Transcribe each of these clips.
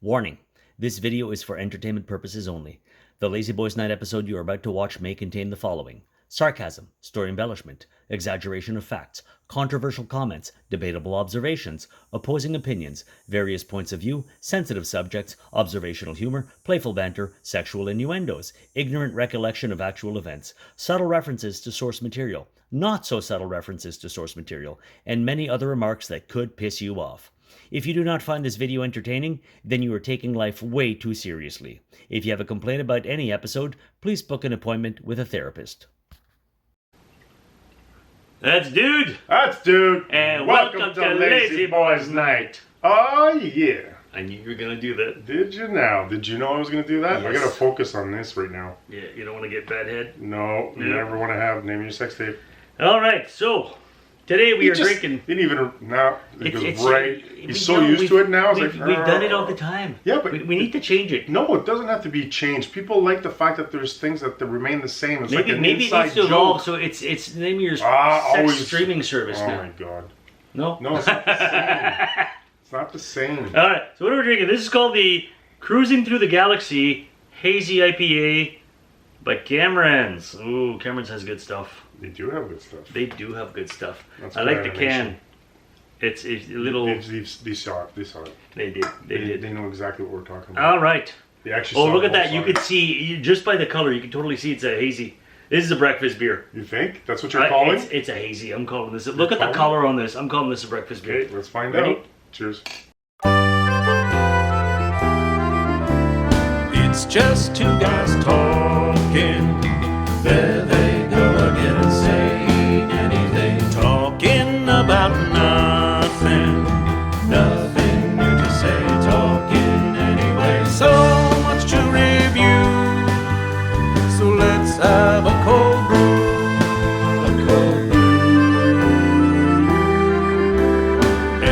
Warning, this video is for entertainment purposes only. The Lazyboys Night episode you are about to watch may contain the following: sarcasm, story embellishment, exaggeration of facts, controversial comments, debatable observations, opposing opinions, various points of view, sensitive subjects, observational humor, playful banter, sexual innuendos, ignorant recollection of actual events, subtle references to source material, not so subtle references to source material, and many other remarks that could piss you off. If you do not find this video entertaining, then you are taking life way too seriously. If you have a complaint about any episode, please book an appointment with a therapist. That's Dude! That's Dude! And welcome to Lazyboys Night! Oh yeah! I knew you were going to do that. Did you now? Did you know I was going to do that? Yes. I gotta focus on this right now. Yeah, you don't want to get bad head? No, you never want to have name your sex tape. Alright, so today we are drinking. Didn't even now. It's right. He's so used to it now. We've done it all the time. Yeah, but we need to change it. No, it doesn't have to be changed. People like the fact that there's things that remain the same. It's Maybe like an it inside needs to joke. evolve. So it's name your sex streaming service oh now. My god. No, No, it's not the same. It's not the same. All right. So what are we drinking? This is called the Cruising Through the Galaxy Hazy IPA by Cameron's. Ooh, Cameron's has good stuff. They do have good stuff. They do have good stuff. That's I good like the animation. can. It's a little. They saw it. They saw it. They did. They did. They know exactly what we're talking about. All right. They actually. Oh, saw look it at that! both You sides. could see just by the color. You can totally see it's a hazy. This is a breakfast beer. You think that's what you're calling? It's a hazy. I'm calling this. Look at the color on this. I'm calling this a breakfast beer. Okay, let's find Ready? out. Cheers. It's just two guys talking. There they go again, saying anything. Talking about nothing. Nothing new to say. Talking anyway. So much to review. So let's have a cold brew. A cold brew.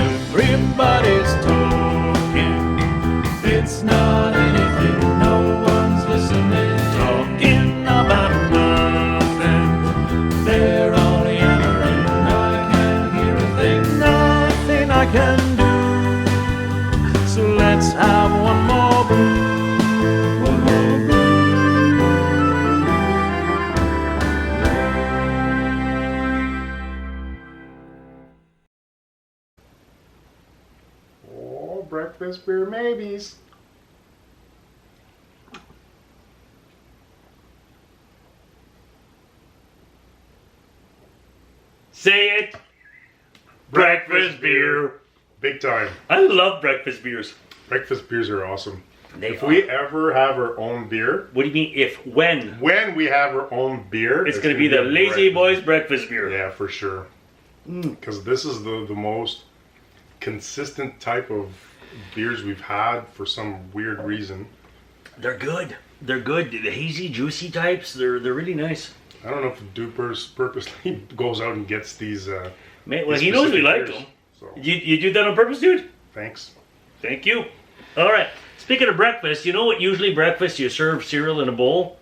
Everybody's talking. It's not anything. No one's listening. Talking about nothing. They're all yammering. I can't hear a thing. Nothing I can do. So let's have one more brew. One more brew. Oh, breakfast beer maybes. Say it. Breakfast beer. Big time. I love breakfast beers. Breakfast beers are awesome. If are. we ever have our own beer, What do you mean if? When? when we have our own beer, It's going to be the a Lazy breakfast- Boys breakfast beer. Yeah, for sure. Because this is the most consistent type of beers we've had for some weird reason. They're good. They're good. The hazy, juicy types, they're really nice. I don't know if Dupers purposely goes out and gets these. Man, well, these he knows we specific like beers. them. So, You do that on purpose, dude? thanks. Thank you. All right. Speaking of breakfast, you know what usually breakfast you serve cereal in a bowl?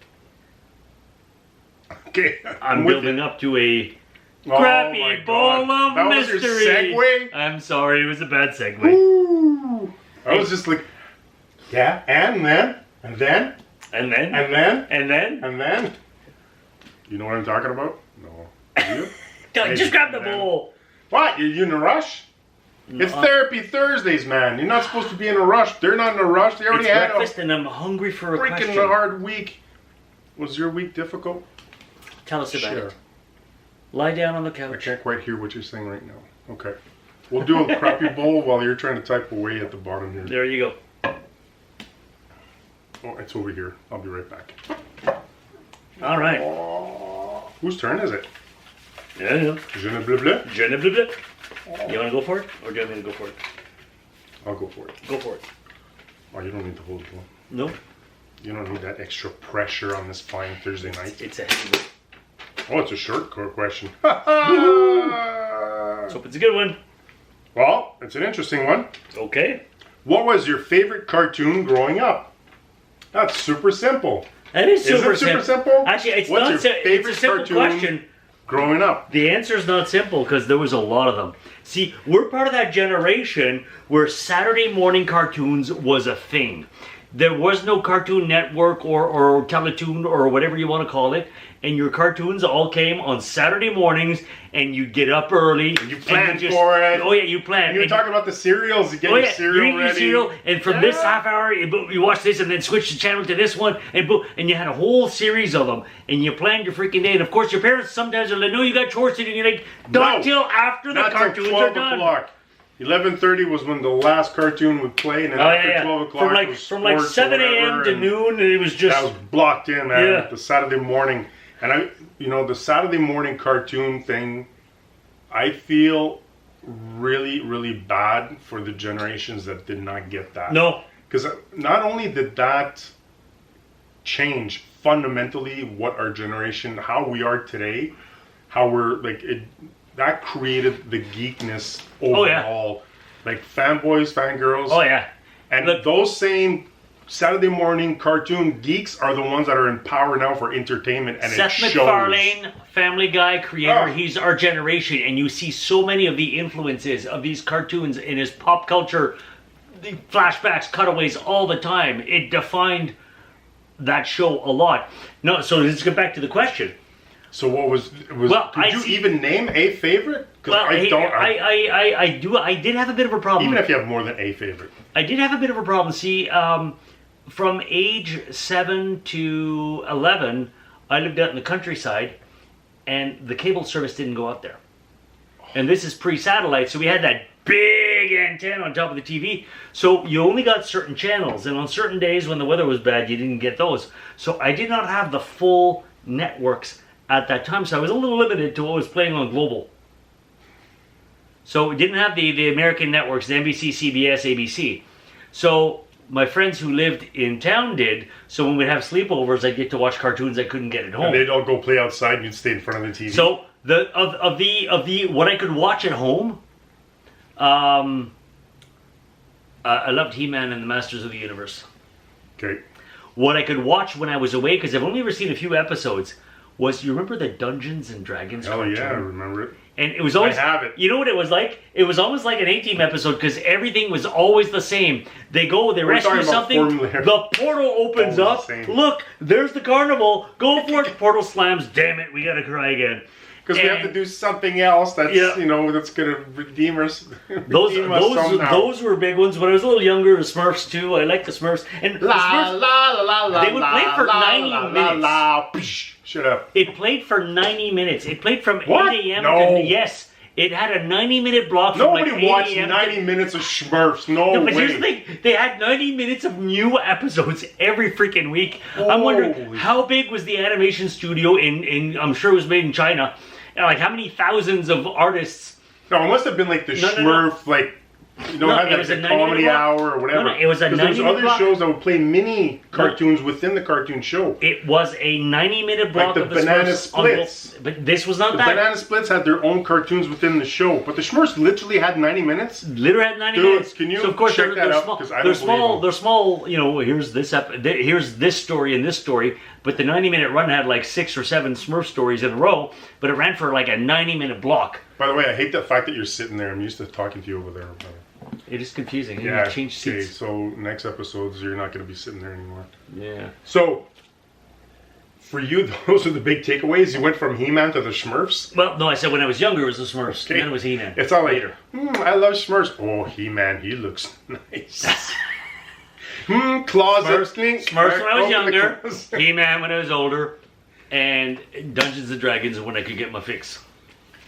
Okay, I'm with building you. up to a Oh crappy my bowl God. of That mystery. was your segue? I'm sorry, it was a bad segue. Ooh. I was just like, yeah, and then, and then, And then, and then, and then, and then. You know what I'm talking about? No. Do you? just grab the Man. bowl. What? You in a rush? It's Therapy Thursdays, man. You're not supposed to be in a rush. They're not in a rush. They already It's had breakfast, and I'm hungry for a freaking question. hard week. Was your week difficult? Tell us about Sure. it. Lie down on the I couch. can't quite hear what you're saying right now. Okay. We'll do a crappy bowl while you're trying to type away at the bottom here. There you go. Oh, it's over here. I'll be right back. All right. Oh, whose turn is it? Yeah. Je ne bleu bleu? Je ne bleu bleu. You want to go for it, or do you want me to go for it? I'll go for it. Go for it. Oh, you don't need to hold it. No, You don't need that extra pressure on this fine Thursday night. it's a heavy. Oh, it's a short question. Let's hope it's a good one. Well, it's an interesting one. Okay. What was your favorite cartoon growing up? That's super simple. That is Is super it super simple? Actually, it's What's not. your It's a favorite simple cartoon question. growing up? The answer is not simple because there was a lot of them. See, we're part of that generation where Saturday morning cartoons was a thing. There was no Cartoon Network or Teletoon or whatever you want to call it. And your cartoons all came on Saturday mornings, and you get up early. You planned for it. Oh yeah, you planned. You were talking about the cereals. You get your cereal ready. Cereal, and from this half hour, you watch this, and then switch the channel to this one, and boom, and you had a whole series of them, and you planned your freaking day. And of course, your parents sometimes are like, "No, you got chores to do." And you're like, "Not till after the cartoons are done." 12 o'clock. 11:30 was when the last cartoon would play, and then after 12 o'clock from like 7 a.m. to noon, and it was just that was blocked in, man. The Saturday morning, and the Saturday morning cartoon thing, I feel really, really bad for the generations that did not get that. No, because not only did that change fundamentally what our generation, how we are today, how we're like it. That created the geekness overall. Like fanboys, fangirls. Oh, yeah. And those same Saturday morning cartoon geeks are the ones that are in power now for entertainment. And Seth it shows. MacFarlane, Family Guy creator, he's our generation. And you see so many of the influences of these cartoons in his pop culture, the flashbacks, cutaways all the time. It defined that show a lot. No, so let's get back to the question. So what was could you even name a favorite? Because I did have a bit of a problem. Even if you have more than a favorite. I did have a bit of a problem. See, from age 7 to 11, I lived out in the countryside, and the cable service didn't go out there. And this is pre-satellite, so we had that big antenna on top of the TV. So you only got certain channels, and on certain days when the weather was bad, you didn't get those. So I did not have the full networks at that time, so I was a little limited to what was playing on Global. So we didn't have the American networks, the NBC, CBS, ABC. So my friends who lived in town did, so when we'd have sleepovers, I'd get to watch cartoons I couldn't get at home. And they'd all go play outside, and you'd stay in front of the TV. So of the what I could watch at home, I loved He-Man and the Masters of the Universe. Okay. What I could watch when I was away, because I've only ever seen a few episodes, was, you remember the Dungeons and Dragons cartoon? Oh yeah, I remember it. And it was always, I have it. You know what it was like? It was almost like an A-Team episode because everything was always the same. They rescue something, the portal opens up, look, there's the carnival, go for it, portal slams, damn it, we gotta cry again. Because we have to do something else that's, that's gonna redeem us. Those were big ones. When I was a little younger, the Smurfs too, I liked the Smurfs. And the Smurfs, they would play for 90 minutes. Shut up. It played for 90 minutes. It played from 8 a.m. No. to... Yes. It had a 90-minute block Nobody from like 8 watched a.m. 90 minutes of Smurfs. No way. But here's the thing. They had 90 minutes of new episodes every freaking week. I'm wondering, how big was the animation studio in I'm sure it was made in China. Like, how many thousands of artists... No, it must have been like the Smurf, like... had like the comedy hour or whatever. No, it was a 90-minute block. There's other shows that would play mini cartoons within the cartoon show. It was a 90-minute block like the Banana Splits. But this was not that. The Banana Splits had their own cartoons within the show. But the Smurfs literally had 90 minutes? Literally had 90 minutes. Can you so of course check that out? Because I don't believe they're small, here's this story and this story. But the 90-minute run had like 6 or 7 Smurf stories in a row. But it ran for like a 90-minute block. By the way, I hate the fact that you're sitting there. I'm used to talking to you over there. It is confusing. Yeah, change seats. Okay, so next episodes, you're not going to be sitting there anymore. Yeah. So, for you, those are the big takeaways? You went from He-Man to the Smurfs? Well, no, I said when I was younger, it was the Smurfs. Okay. Then it was He-Man. It's all later. I love Smurfs. Oh, He-Man, he looks nice. Closet. Smurfs when I was younger. He-Man when I was older. And Dungeons and Dragons when I could get my fix.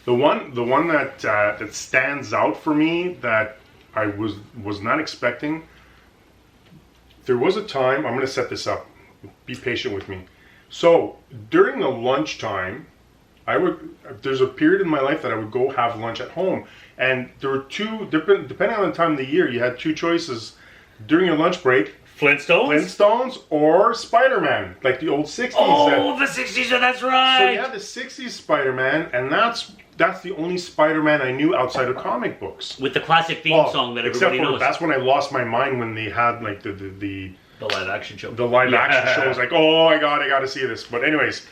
The one that stands out for me that I was not expecting. There was a time, I'm going to set this up. Be patient with me. So during the lunchtime, there's a period in my life that I would go have lunch at home, and there were depending on the time of the year, you had two choices during your lunch break. Flintstones or Spider-Man, like the old 60s. Oh, the 60s, that's right. So you had the 60s Spider-Man, and that's the only Spider-Man I knew outside of comic books. With the classic theme song that everybody knows. That's when I lost my mind when they had like the live action show. The live action show was like, oh my god, I got to see this. But anyways,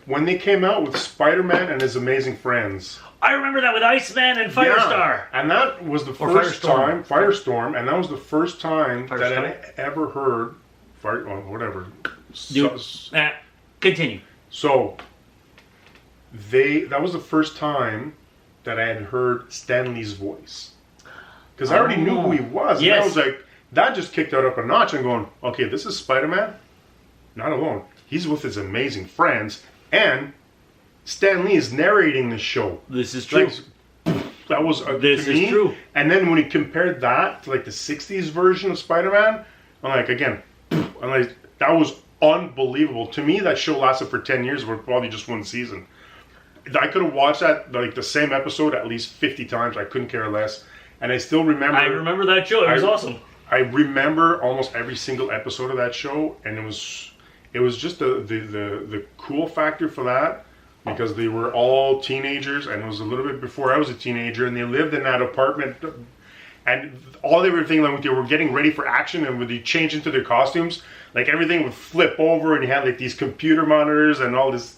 when they came out with Spider-Man and His Amazing Friends. I remember that with Iceman and Firestar. Yeah, and that was the Or first Firestorm. time, Firestorm, and that was the first time that Firestorm? I ever heard, whatever. Continue. So, that was the first time that I had heard Stan Lee's voice. Because I already knew who he was. Yes. And I was like, that just kicked it up a notch. And going, okay, this is Spider-Man. Not alone. He's with his amazing friends. And Stan Lee is narrating the show. This is true. That was This to is me. true. And then when he compared that to like the 60s version of Spider-Man, I'm like, again, I'm like, that was unbelievable. To me, that show lasted for 10 years, but probably just one season. I could have watched that, like the same episode at least 50 times. I couldn't care less. And I still remember. I remember that show. It was awesome. I remember almost every single episode of that show, and it was just the cool factor for that, because they were all teenagers, and it was a little bit before I was a teenager, and they lived in that apartment, and all they were thinking, like, they were getting ready for action, and when they change into their costumes, like everything would flip over, and you had like these computer monitors and all this.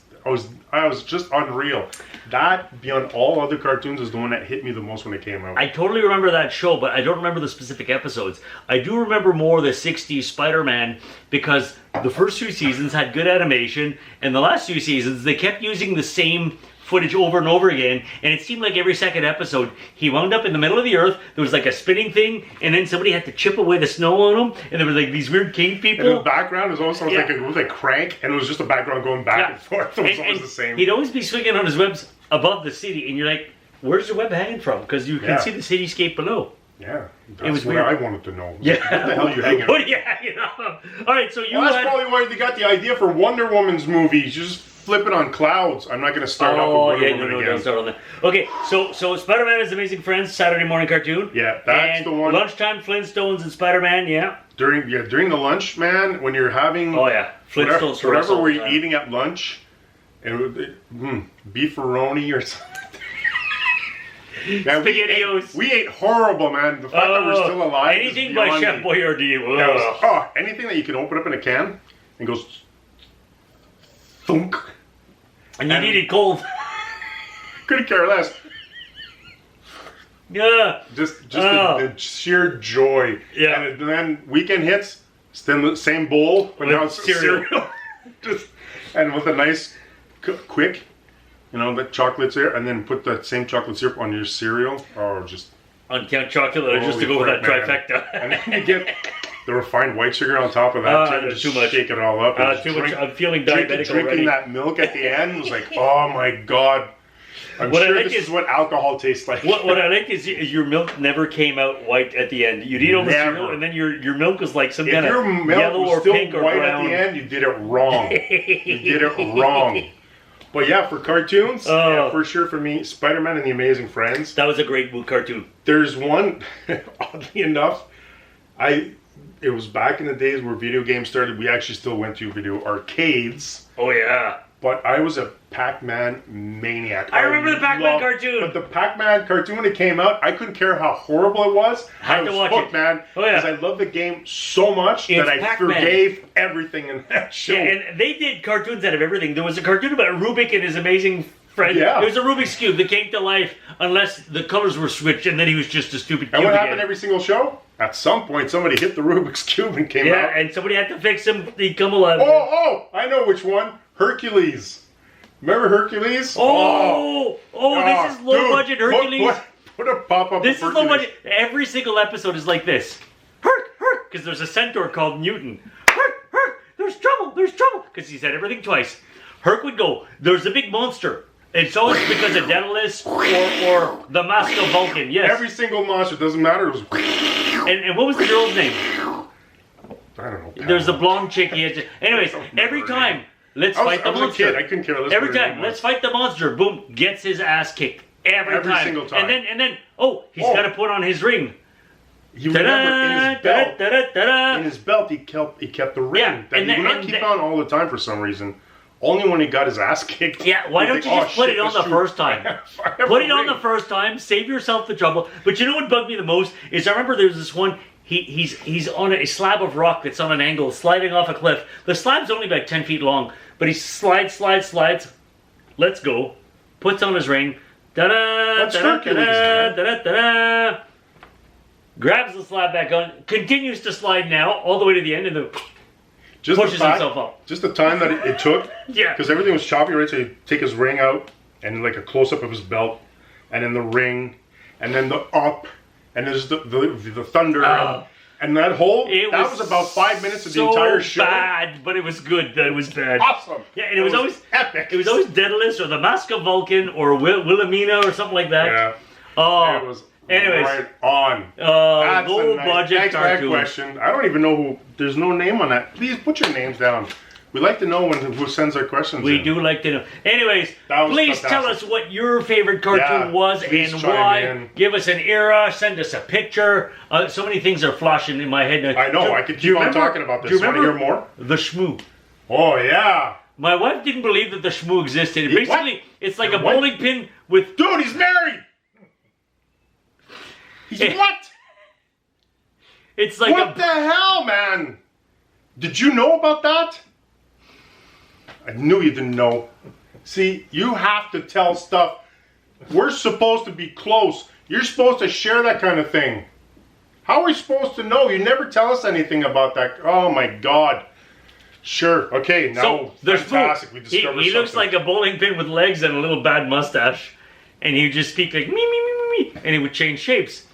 I was just unreal. That, beyond all other cartoons, is the one that hit me the most when it came out. I totally remember that show, but I don't remember the specific episodes. I do remember more the 60s Spider-Man, because the first two seasons had good animation, and the last two seasons, they kept using the same footage over and over again, and it seemed like every second episode, he wound up in the middle of the earth, there was like a spinning thing, and then somebody had to chip away the snow on him, and there was like these weird cave people. And the background is almost like it was like Crank, and it was just a background going back and forth. It was always the same. He'd always be swinging on his webs above the city, and you're like, where's the web hanging from? Because you can see the cityscape below. Yeah, that's it was what weird. I wanted to know. Yeah. What the hell are you hanging What on? are you hanging on? All right, so Well, that's probably why they got the idea for Wonder Woman's movie. You just flip it on clouds. I'm not going to start off with Wonder Woman again. Don't start on that. Okay, so Spider-Man is Amazing Friends, Saturday morning cartoon. Yeah, that's and the one. Lunchtime, Flintstones and Spider-Man, yeah. During the lunch, man, when you're having Flintstones whatever we're eating at lunch, and beefaroni or something. Man, SpaghettiOs. we ate horrible, man. The fact that we're still alive. Anything is by beyond Chef me. Boyardee. Anything that you can open up in a can and goes thunk. And you need it cold. Couldn't care less. Yeah. Just the sheer joy. Yeah. And then weekend hits, still the same bowl, but now it's cereal. And with a nice, quick, the chocolate syrup, and then put that same chocolate syrup on your cereal. Oh, just uncount chocolate, just to go with that trifecta. And then you get the refined white sugar on top of that. That's just too much. Shake it all up. And Too much. I'm feeling diabetic drinking already. that milk at the end was like, oh my god. I'm sure this is what alcohol tastes like. What I like is your milk never came out white at the end. You'd eat all the cereal, and then your milk was like some kind of yellow or pink or white brown. at the end, you did it wrong. You did it wrong. But yeah, for cartoons, for sure for me, Spider-Man and the Amazing Friends. That was a great cartoon. There's one, oddly enough, it was back in the days where video games started. We actually still went to video arcades. Oh yeah. But I was a Pac-Man maniac. I remember the Pac-Man cartoon. But the Pac-Man cartoon, when it came out, I couldn't care how horrible it was. I was hooked, it, man. Oh yeah. Because I love the game so much that I Pac-Man. forgave everything in that show. Yeah, and they did cartoons out of everything. There was a cartoon about Rubik and his amazing friend. Yeah. There was a Rubik's Cube that came to life unless the colors were switched, and then he was just a stupid cube And what again. happened every single show? At some point, somebody hit the Rubik's Cube and came out. Yeah, and somebody had to fix him. He'd come alive. Oh, I know which one. Hercules. Remember Hercules? This is low budget Hercules. Put a pop-up This of is low Hercules. budget. Every single episode is like this. Herc, because there's a centaur called Newton. Herc, there's trouble, because he said everything twice. Herc would go, there's a big monster. It's always because of Daedalus or the Mask of Vulcan, yes. Every single monster, doesn't matter. It was... And what was the girl's name? I don't know. There's a blonde chick. Anyways, every time, let's fight the I was monster. a kid. I couldn't care less. Every time, let's fight the monster. Boom, gets his ass kicked. Every time. Single time. And then, he's got to put on his ring. You remember in his belt. In his belt, he kept the ring. Yeah, that he would not keep on all the time for some reason. Only when he got his ass kicked. Yeah, why don't you just put it on the first time? Put it on the first time. Save yourself the trouble. But you know what bugged me the most is I remember there's this one. He's on a slab of rock that's on an angle, sliding off a cliff. The slab's only about 10 feet long, but he slides, let's go. Puts on his ring. Da-da, That's da-da, Hercules, da-da, man. da-da, da-da. Grabs the slab back on. Continues to slide now all the way to the end and then pushes himself up. Just the time that it took. Yeah. Because everything was choppy, right? So you take his ring out and like a close-up of his belt, and then the ring, and then the up, and there's the thunder. And that was about 5 minutes of the entire show. Bad, but it was good. That it was bad. Awesome. Yeah, and it was always epic. It was always Daedalus or the Mask of Vulcan or Wilhelmina or something like that. Yeah. Oh, It was anyways, right on. low budget Thanks for that cartoon. question. I don't even know who. There's no name on that. Please put your names down. We like to know who sends our questions. We in. do like to know. Anyways, That was please tell us fantastic. what your favorite cartoon was please and chime why. in. Give us an era. Send us a picture. So many things are flashing in my head now. I know. I could keep on talking about this. Do you Want to remember hear more? The Shmoo? Oh yeah. My wife didn't believe that the Shmoo existed. Basically, it's like a What? bowling pin with... Dude, he's married. He's what? It's like What the hell, man? Did you know about that? I knew you didn't know. See, you have to tell stuff. We're supposed to be close. You're supposed to share that kind of thing. How are we supposed to know? You never tell us anything about that. Oh my God. Sure. Okay. Now, So there's fantastic. We discovered he looks something. like a bowling pin with legs and a little bad mustache, and he would just speak like me me me me me, and he would change shapes.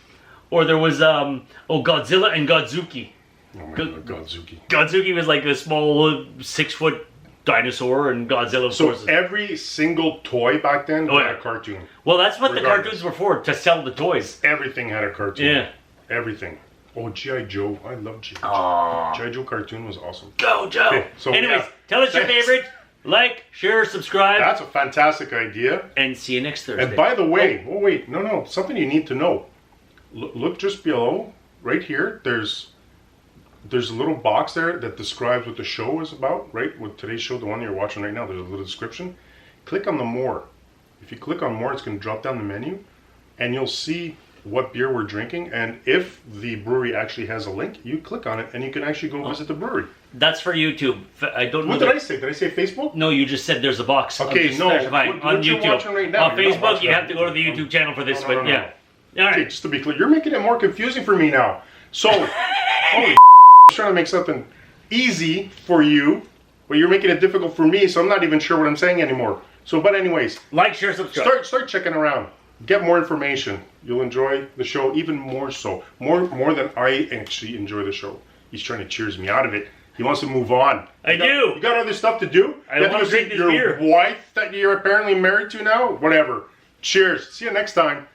Or there was Godzilla and Godzuki. Oh my God, Godzuki. Godzuki was like a small 6-foot dinosaur, and Godzilla of So course. every single toy back then Oh, had yeah. a cartoon. Well, that's what the regardless. cartoons were for, to sell the toys. Everything had a cartoon. Yeah. Everything. Oh, G.I. Joe. I love G.I. Joe. Aww. G.I. Joe cartoon was awesome. Go, Joe. Okay, so, anyways, yeah. tell us your Thanks. favorite. Like, share, subscribe, That's a fantastic idea. and see you next Thursday. And by the way, oh wait, no, something you need to know. Look just below, right here. There's a little box there that describes what the show is about. Right, with today's show, the one you're watching right now, there's a little description. Click on the more. If you click on more, it's going to drop down the menu, and you'll see what beer we're drinking. And if the brewery actually has a link, you click on it, and you can actually go visit the brewery. That's for YouTube. I don't know. What did I say? Did I say Facebook? No, you just said there's a box. Okay, Just no, specifying what on you're YouTube. watching right now, On you're not Facebook, watching you that. have to go to the YouTube channel for this No, one. no, no, Yeah. All Okay, right. just to be clear, you're making it more confusing for me now. So, holy trying to make something easy for you, but you're making it difficult for me, so I'm not even sure what I'm saying anymore. So, but anyways, Like, share, subscribe. start checking around. Get more information. You'll enjoy the show even more so. More than I actually enjoy the show. He's trying to cheers me out of it. He wants to move on. You got other stuff to do? I You have wanna to go drink see this your beer. wife that you're apparently married to now? Whatever. Cheers. See you next time.